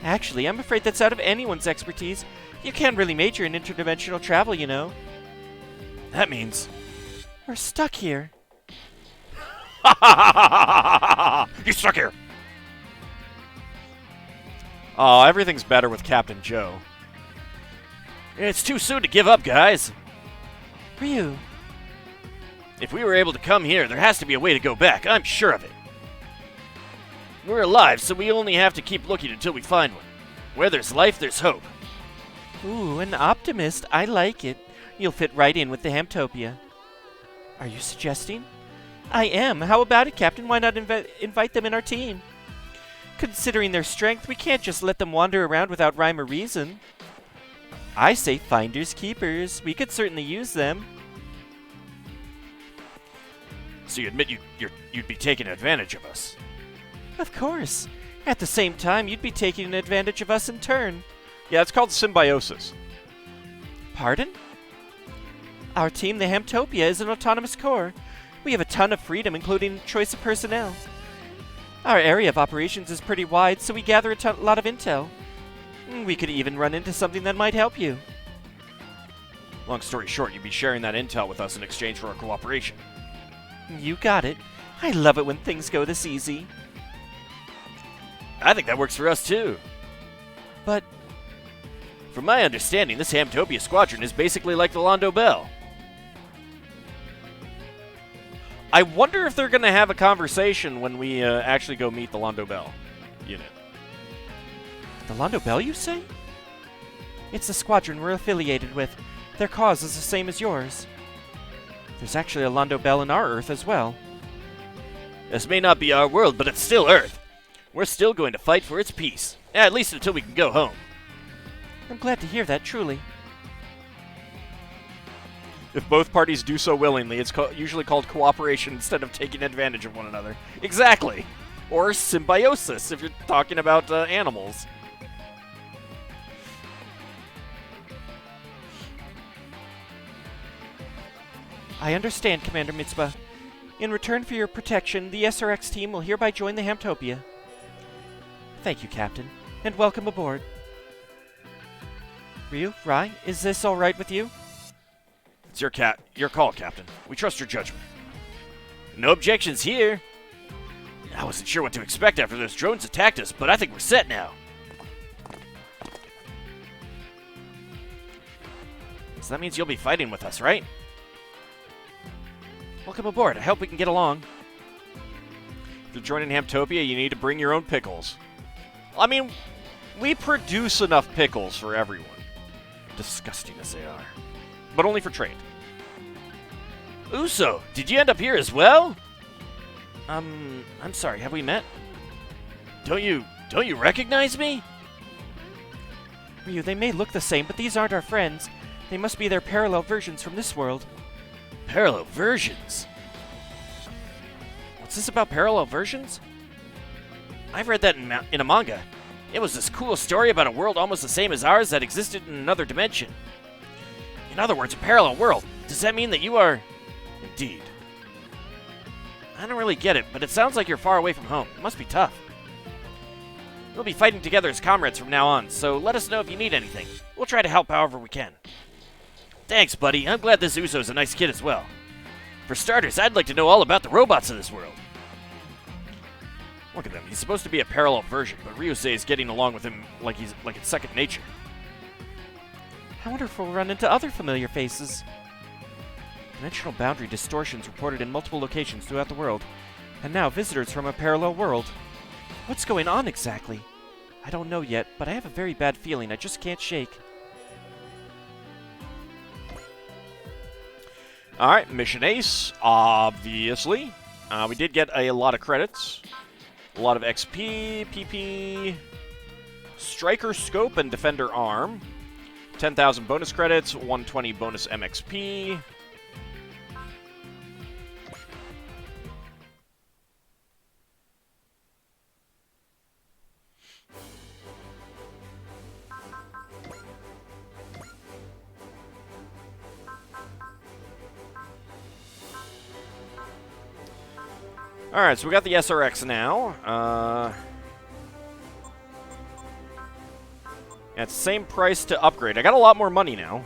Actually, I'm afraid that's out of anyone's expertise. You can't really major in interdimensional travel, you know. That means... we're stuck here. You're stuck here! Oh, everything's better with Captain Joe. It's too soon to give up, guys. Ryu. If we were able to come here, there has to be a way to go back. I'm sure of it. We're alive, so we only have to keep looking until we find one. Where there's life, there's hope. Ooh, an optimist. I like it. You'll fit right in with the Hamtopia. Are you suggesting? I am. How about it, Captain? Why not invite them in our team? Considering their strength, we can't just let them wander around without rhyme or reason. I say finders keepers. We could certainly use them. So you admit you'd be taking advantage of us? Of course. At the same time, you'd be taking advantage of us in turn. Yeah, it's called symbiosis. Pardon? Our team, the Hamtopia, is an autonomous corps. We have a ton of freedom, including choice of personnel. Our area of operations is pretty wide, so we gather a lot of intel. We could even run into something that might help you. Long story short, you'd be sharing that intel with us in exchange for our cooperation. You got it. I love it when things go this easy. I think that works for us, too. But from my understanding, this Hamtopia squadron is basically like the Londo Bell. I wonder if they're going to have a conversation when we actually go meet the Londo Bell unit. The Londo Bell, you say? It's the squadron we're affiliated with. Their cause is the same as yours. There's actually a Londo Bell in our Earth as well. This may not be our world, but it's still Earth. We're still going to fight for its peace. At least until we can go home. I'm glad to hear that, truly. If both parties do so willingly, it's usually called cooperation instead of taking advantage of one another. Exactly. Or symbiosis, if you're talking about animals. I understand, Commander Mitsuba. In return for your protection, the SRX team will hereby join the Hamtopia. Thank you, Captain, and welcome aboard. Ryu, Rai, is this all right with you? It's your call, Captain. We trust your judgment. No objections here. I wasn't sure what to expect after those drones attacked us, but I think we're set now. So that means you'll be fighting with us, right? Welcome aboard. I hope we can get along. If you're joining Hamtopia, you need to bring your own pickles. I mean, we produce enough pickles for everyone. Disgusting as they are. But only for trade. Uso, did you end up here as well? I'm sorry, have we met? Don't you recognize me? Ryu, they may look the same, but these aren't our friends. They must be their parallel versions from this world. Parallel versions? What's this about parallel versions? I've read that in a manga. It was this cool story about a world almost the same as ours that existed in another dimension. In other words, a parallel world. Does that mean that you are... Indeed. I don't really get it, but it sounds like you're far away from home. It must be tough. We'll be fighting together as comrades from now on, so let us know if you need anything. We'll try to help however we can. Thanks, buddy. I'm glad this Uso's a nice kid as well. For starters, I'd like to know all about the robots of this world. Look at them. He's supposed to be a parallel version, but Ryusei is getting along with him like it's second nature. I wonder if we'll run into other familiar faces. Dimensional boundary distortions reported in multiple locations throughout the world, and now visitors from a parallel world. What's going on exactly? I don't know yet, but I have a very bad feeling I just can't shake. Alright, Mission Ace, obviously. We did get a lot of credits. A lot of XP, PP, Striker Scope, and Defender Arm. 10,000 bonus credits, 120 bonus MXP. Alright, so we got the SRX now. At the same price to upgrade. I got a lot more money now.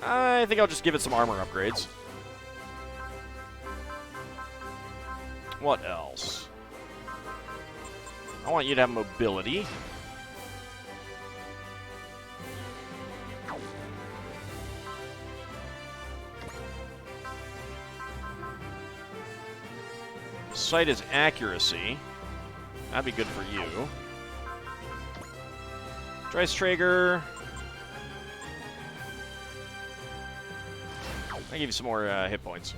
I think I'll just give it some armor upgrades. What else? I want you to have mobility. Sight is accuracy. That'd be good for you. Dreice Traeger. I'll give you some more hit points.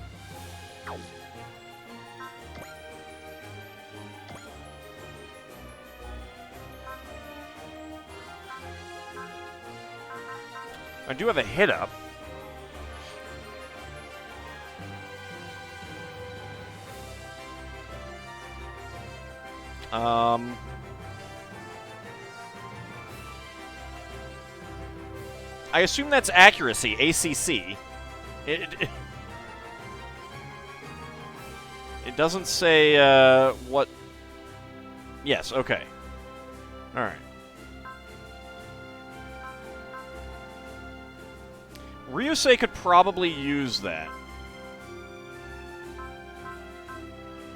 I do have a hit up. I assume that's accuracy, ACC. It doesn't say what... Yes, okay. Alright. Ryusei could probably use that.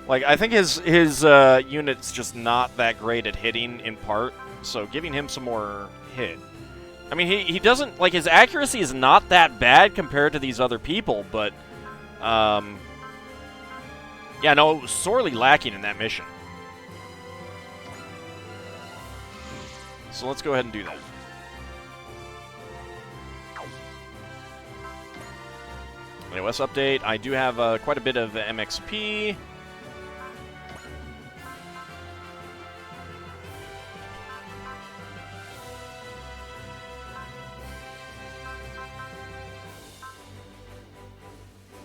Like, I think his unit's just not that great at hitting, in part, so giving him some more hit. I mean, he doesn't... Like, his accuracy is not that bad compared to these other people, but... yeah, no, it was sorely lacking in that mission. So let's go ahead and do that. iOS update. I do have quite a bit of MXP.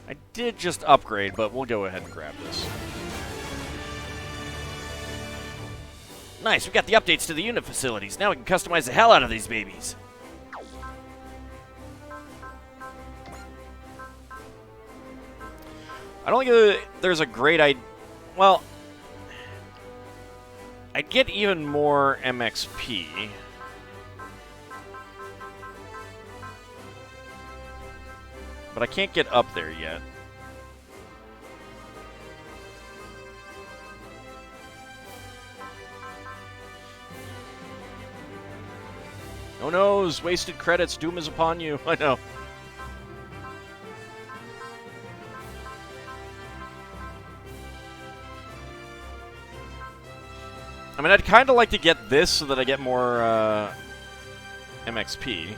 I did just upgrade, but we'll go ahead and grab this. Nice, we got the updates to the unit facilities. Now we can customize the hell out of these babies. I don't think there's a great idea. Well, I'd get even more MXP. But I can't get up there yet. Oh no, wasted credits. Doom is upon you. I know. I mean, I'd kind of like to get this so that I get more MXP.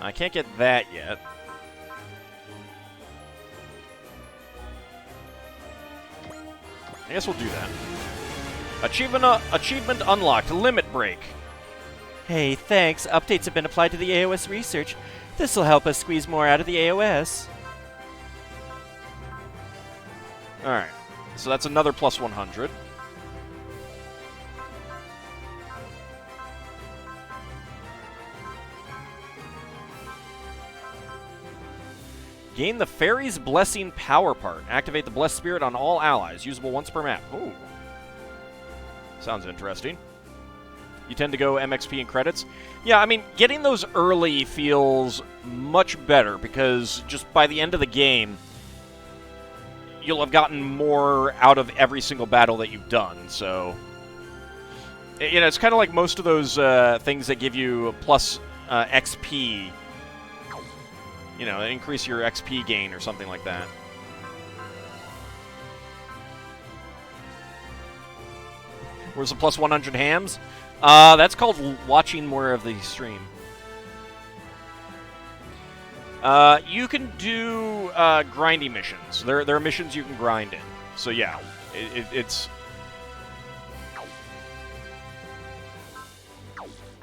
I can't get that yet. I guess we'll do that. Achievement unlocked. Limit break. Hey, thanks. Updates have been applied to the AOS research. This'll help us squeeze more out of the AOS. Alright. So that's another plus 100. Gain the Fairy's Blessing power part. Activate the Blessed Spirit on all allies. Usable once per map. Ooh. Sounds interesting. You tend to go MXP and credits. Yeah, I mean, getting those early feels much better because just by the end of the game, you'll have gotten more out of every single battle that you've done, so... You know, it's kind of like most of those things that give you plus XP. You know, increase your XP gain or something like that. Where's the plus 100 hams? That's called watching more of the stream. You can do grindy missions. There are missions you can grind in. So yeah, it's...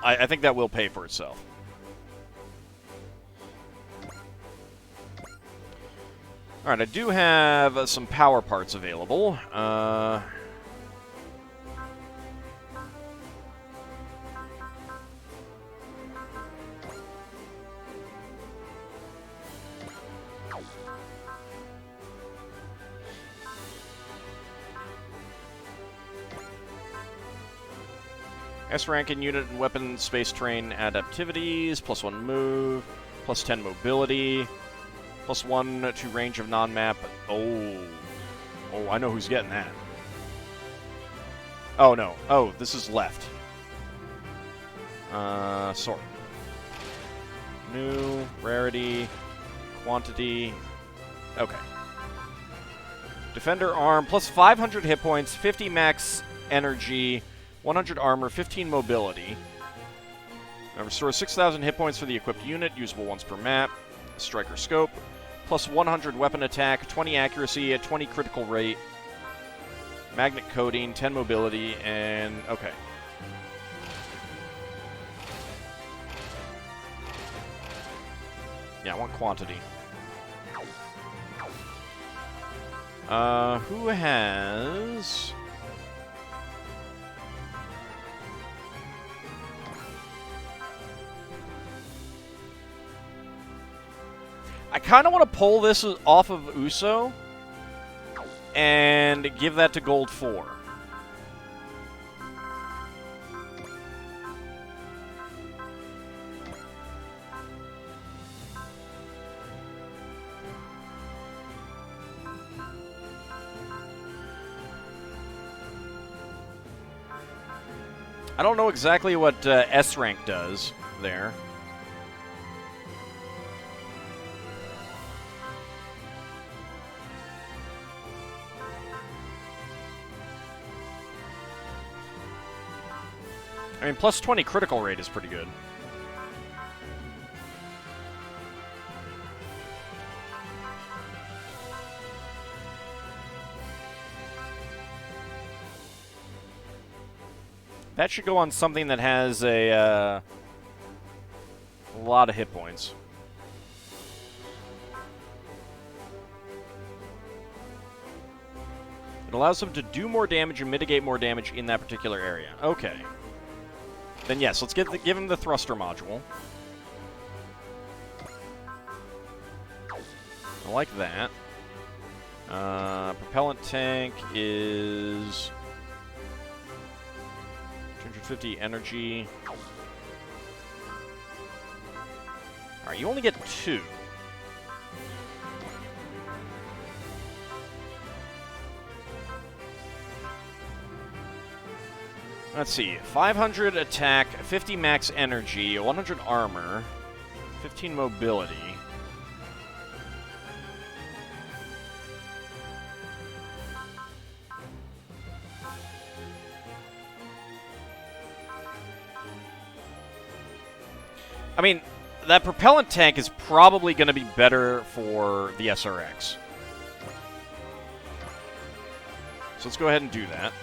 I think that will pay for itself. Alright, I do have some power parts available. S-rank in unit and weapon space terrain adaptivities, plus 1 move, plus 10 mobility, plus 1 to range of non-map. Oh, I know who's getting that. Oh, no. Oh, this is left. Sort. New, rarity, quantity. Okay. Defender arm, plus 500 hit points, 50 max energy, 100 armor, 15 mobility. Restores 6,000 hit points for the equipped unit, usable once per map. Striker scope. Plus 100 weapon attack, 20 accuracy, 20 critical rate. Magnet coating, 10 mobility, and... okay. Yeah, I want quantity. Who has... I kind of want to pull this off of Uso and give that to Gold 4. I don't know exactly what S rank does there. I mean, plus 20 critical rate is pretty good. That should go on something that has a lot of hit points. It allows them to do more damage and mitigate more damage in that particular area. Okay. Then yes, let's give him the thruster module. I like that. Propellant tank is 250 energy. Alright, you only get 2. Let's see, 500 attack, 50 max energy, 100 armor, 15 mobility. I mean, that propellant tank is probably going to be better for the SRX. So let's go ahead and do that.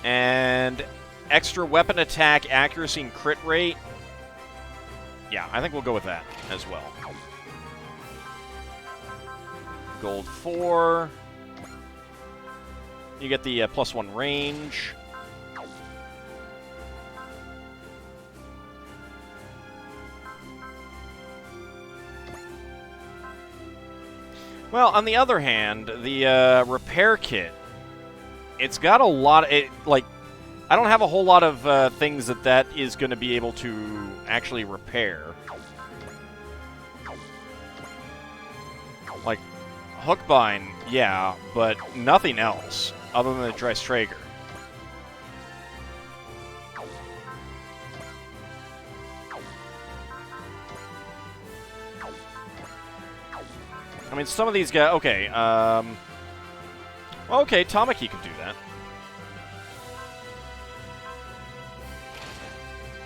And extra weapon attack, accuracy, and crit rate. Yeah, I think we'll go with that as well. Gold 4. You get the +1 range. Well, on the other hand, the repair kit, it's got a lot of... I don't have a whole lot of things that is going to be able to actually repair. Like, Hookbind, yeah, but nothing else other than the Dreistrager. I mean, some of these guys... Okay, okay, Tamaki can do that.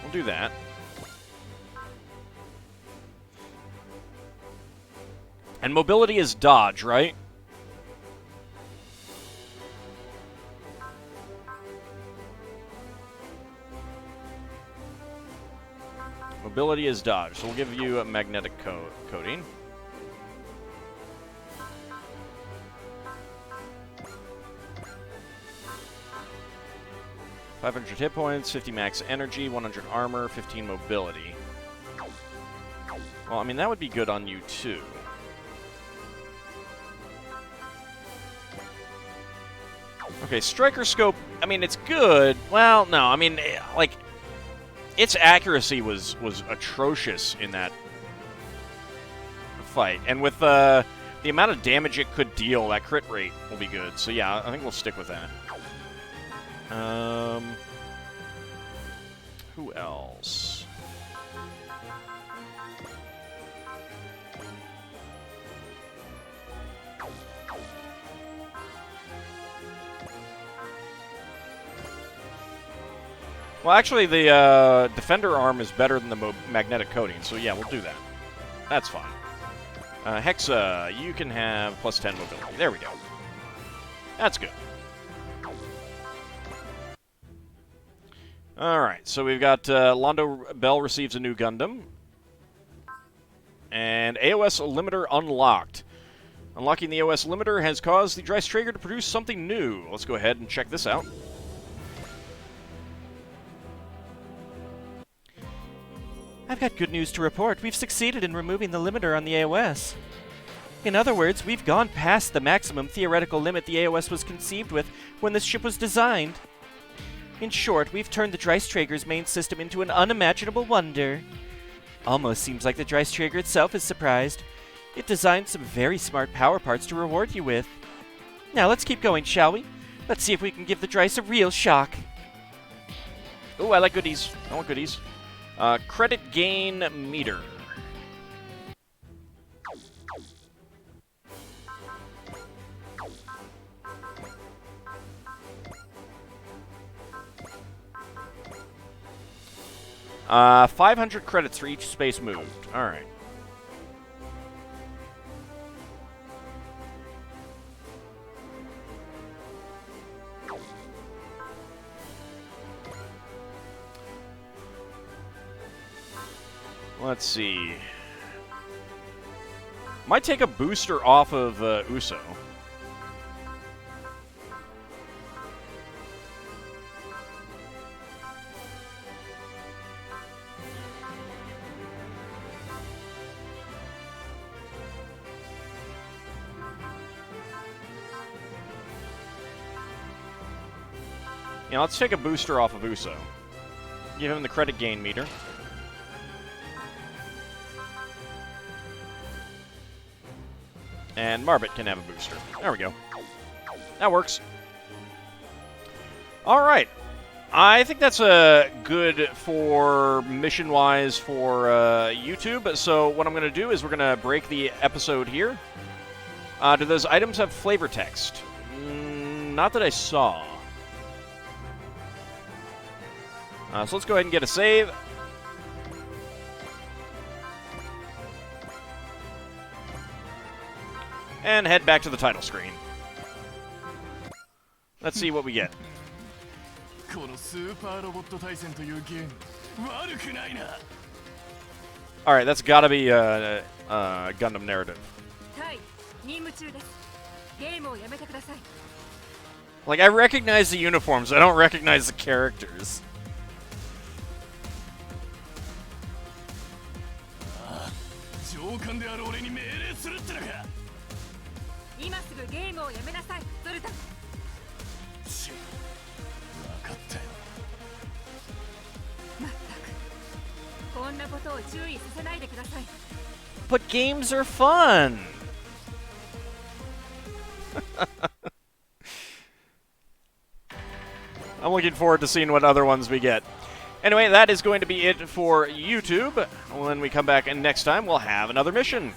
We'll do that. And mobility is dodge, right? Mobility is dodge, so we'll give you a magnetic coating. $500 hit points, 50 max energy, 100 armor, 15 mobility. Well, I mean, that would be good on you, too. Okay, Striker Scope, I mean, it's good. Well, no, I mean, like, its accuracy was atrocious in that fight. And with the amount of damage it could deal, that crit rate will be good. So, yeah, I think we'll stick with that. Who else? Well, actually, the defender arm is better than the magnetic coating, so yeah, we'll do that. That's fine. Hexa, you can have plus 10 mobility. There we go. That's good. Alright, so we've got Londo Bell receives a new Gundam. And AOS limiter unlocked. Unlocking the AOS limiter has caused the Dreiss Traeger to produce something new. Let's go ahead and check this out. I've got good news to report. We've succeeded in removing the limiter on the AOS. In other words, we've gone past the maximum theoretical limit the AOS was conceived with when this ship was designed. In short, we've turned the Dreiss Traeger's main system into an unimaginable wonder. Almost seems like the Dreiss Traeger itself is surprised. It designed some very smart power parts to reward you with. Now let's keep going, shall we? Let's see if we can give the Dreiss a real shock. Ooh, I like goodies. I want goodies. Credit gain meter. Uh, 500 credits for each space moved. All right. Let's see. Might take a booster off of Uso. Yeah, let's take a booster off of Uso. Give him the credit gain meter. And Marbit can have a booster. There we go. That works. Alright. I think that's good for mission-wise for YouTube. So what I'm going to do is we're going to break the episode here. Do those items have flavor text? Not that I saw. So let's go ahead and get a save. And head back to the title screen. Let's see what we get. Alright, that's gotta be Gundam narrative. Like, I recognize the uniforms, I don't recognize the characters. But games are fun! I'm looking forward to seeing what other ones we get. Anyway, that is going to be it for YouTube. When we come back and next time, we'll have another mission.